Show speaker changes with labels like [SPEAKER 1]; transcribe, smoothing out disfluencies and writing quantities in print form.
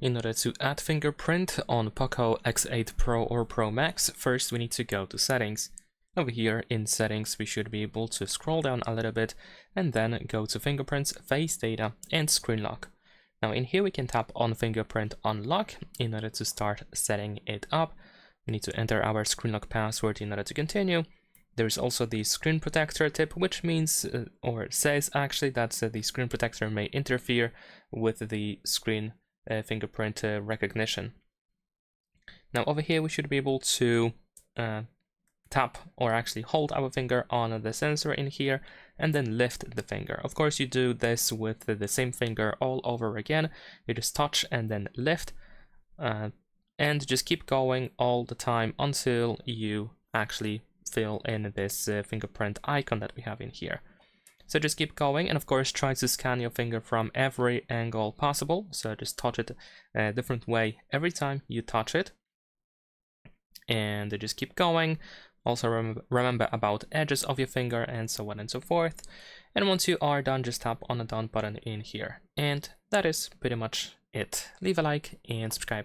[SPEAKER 1] In order to add fingerprint on POCO X8 Pro or Pro Max, first we need to go to settings. Over here in settings, we should be able to scroll down a little bit and then go to fingerprints, face data, and screen lock. Now in here we can tap on fingerprint unlock in order to start setting it up. We need to enter our screen lock password in order to continue. There's also the screen protector tip, which means or says actually that the screen protector may interfere with the screen fingerprint recognition. Now over here we should be able to tap or actually hold our finger on the sensor in here and then lift the finger. Of course you do this with the same finger all over again. You just touch and then lift and just keep going all the time until you actually fill in this fingerprint icon that we have in here. So just keep going, and of course try to scan your finger from every angle possible. So just touch it a different way every time you touch it. And just keep going. Also remember about edges of your finger and so on and so forth. And once you are done, just tap on the done button in here. And that is pretty much it. Leave a like and subscribe.